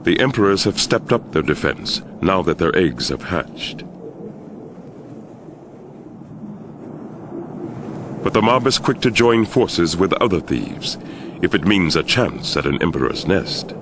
The emperors have stepped up their defense now that their eggs have hatched. But the mob is quick to join forces with other thieves if it means a chance at an emperor's nest.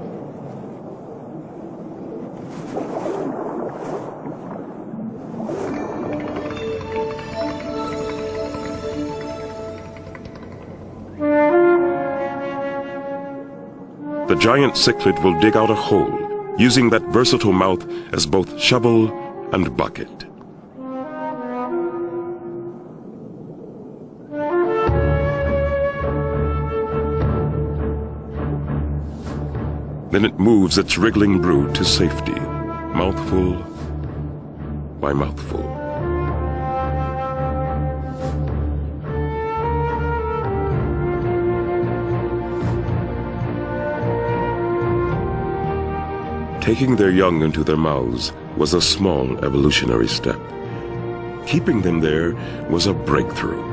The giant cichlid will dig out a hole, using that versatile mouth as both shovel and bucket. Then it moves its wriggling brood to safety, mouthful by mouthful. Taking their young into their mouths was a small evolutionary step. Keeping them there was a breakthrough.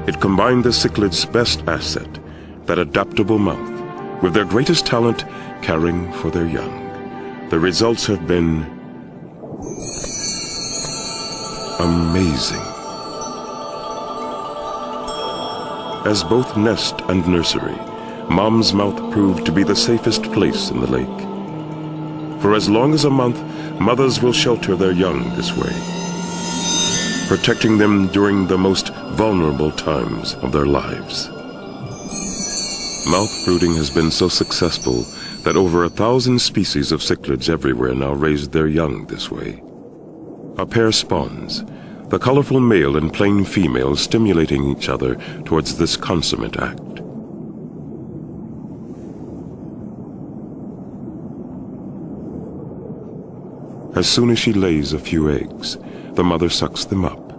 It combined the cichlid's best asset, that adaptable mouth, with their greatest talent, caring for their young. The results have been amazing. As both nest and nursery, Mom's mouth proved to be the safest place in the lake. For as long as a month, mothers will shelter their young this way, protecting them during the most vulnerable times of their lives. Mouth brooding has been so successful that over 1,000 species of cichlids everywhere now raise their young this way. A pair spawns, the colorful male and plain female stimulating each other towards this consummate act. As soon as she lays a few eggs, the mother sucks them up.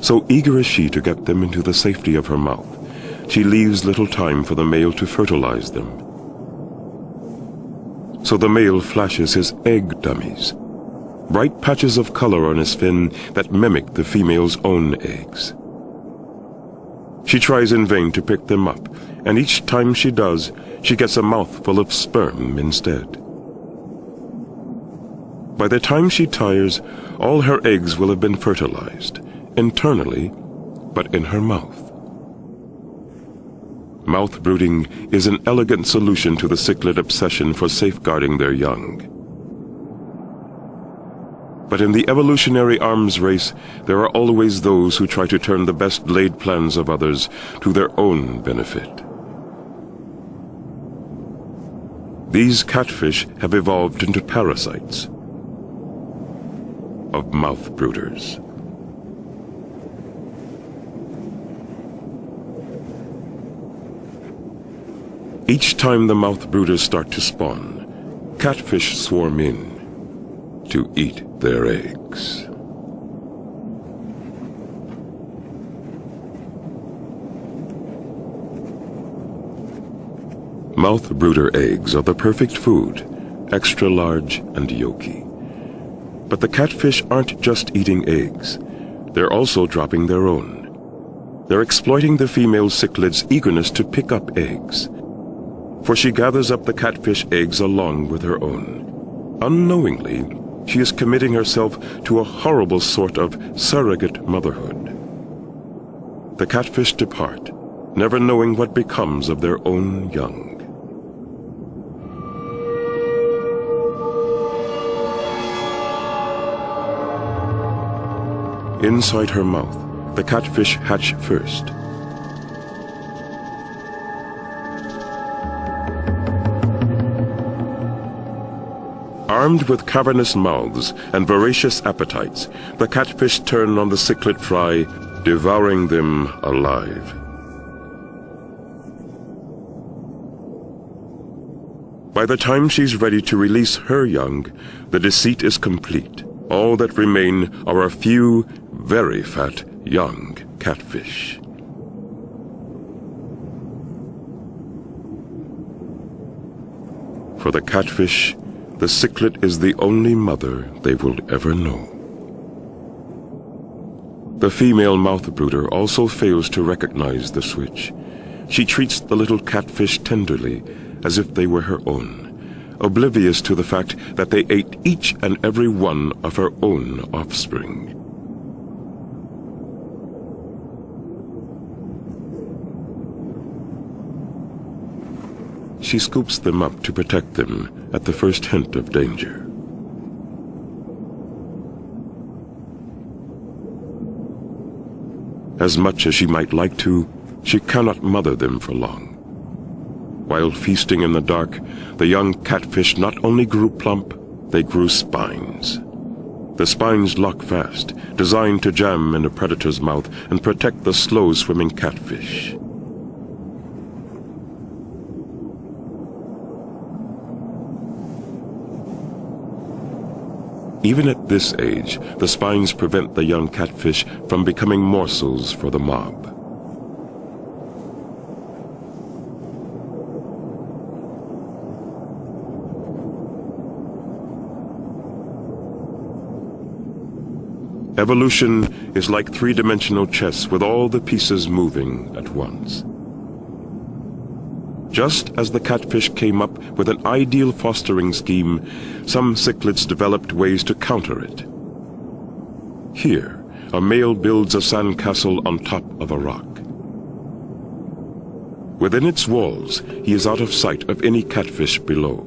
So eager is she to get them into the safety of her mouth, she leaves little time for the male to fertilize them. So the male flashes his egg dummies, bright patches of color on his fin that mimic the female's own eggs. She tries in vain to pick them up, and each time she does, she gets a mouthful of sperm instead. By the time she tires, all her eggs will have been fertilized, internally, but in her mouth. Mouth brooding is an elegant solution to the cichlid obsession for safeguarding their young. But in the evolutionary arms race, there are always those who try to turn the best laid plans of others to their own benefit. These catfish have evolved into parasites of mouth brooders. Each time the mouth brooders start to spawn, catfish swarm in to eat their eggs. Mouth brooder eggs are the perfect food, extra large and yolky. But the catfish aren't just eating eggs. They're also dropping their own. They're exploiting the female cichlid's eagerness to pick up eggs, for she gathers up the catfish eggs along with her own. Unknowingly, she is committing herself to a horrible sort of surrogate motherhood. The catfish depart, never knowing what becomes of their own young. Inside her mouth, the catfish hatch first. Armed with cavernous mouths and voracious appetites, the catfish turn on the cichlid fry, devouring them alive. By the time she's ready to release her young, the deceit is complete. All that remain are a few very fat young catfish. For the catfish, the cichlid is the only mother they will ever know. The female mouth brooder also fails to recognize the switch. She treats the little catfish tenderly, as if they were her own, oblivious to the fact that they ate each and every one of her own offspring. She scoops them up to protect them at the first hint of danger. As much as she might like to, she cannot mother them for long. While feasting in the dark, the young catfish not only grew plump, they grew spines. The spines lock fast, designed to jam in a predator's mouth and protect the slow-swimming catfish. Even at this age, the spines prevent the young catfish from becoming morsels for the mob. Evolution is like three-dimensional chess with all the pieces moving at once. Just as the catfish came up with an ideal fostering scheme, some cichlids developed ways to counter it. Here, a male builds a sandcastle on top of a rock. Within its walls, he is out of sight of any catfish below.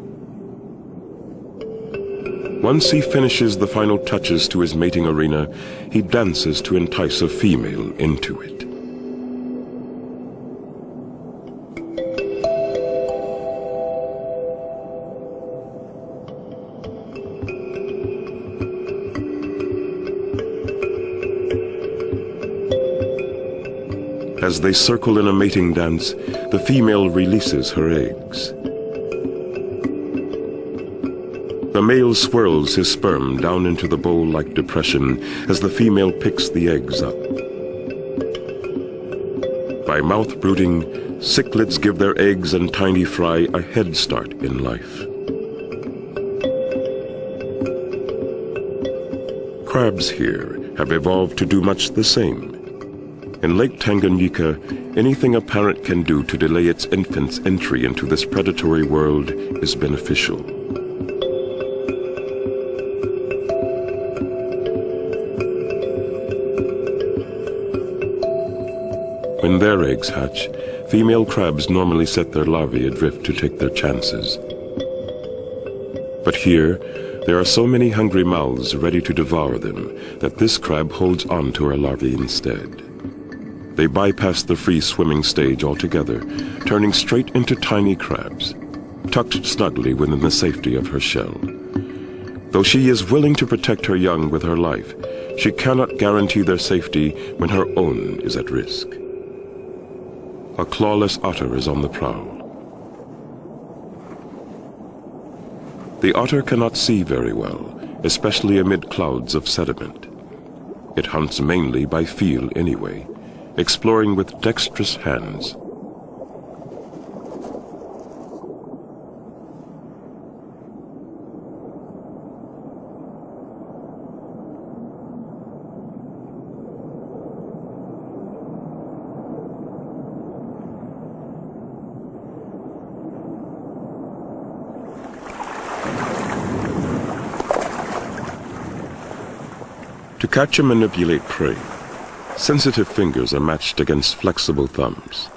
Once he finishes the final touches to his mating arena, he dances to entice a female into it. As they circle in a mating dance, the female releases her eggs. The male swirls his sperm down into the bowl-like depression as the female picks the eggs up. By mouth brooding, cichlids give their eggs and tiny fry a head start in life. Crabs here have evolved to do much the same. In Lake Tanganyika, anything a parent can do to delay its infant's entry into this predatory world is beneficial. When their eggs hatch, female crabs normally set their larvae adrift to take their chances. But here, there are so many hungry mouths ready to devour them that this crab holds on to her larvae instead. They bypass the free-swimming stage altogether, turning straight into tiny crabs, tucked snugly within the safety of her shell. Though she is willing to protect her young with her life, she cannot guarantee their safety when her own is at risk. A clawless otter is on the prowl. The otter cannot see very well, especially amid clouds of sediment. It hunts mainly by feel anyway, exploring with dexterous hands. To catch and manipulate prey, sensitive fingers are matched against flexible thumbs.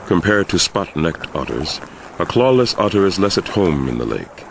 Compared to spot-necked otters, a clawless otter is less at home in the lake.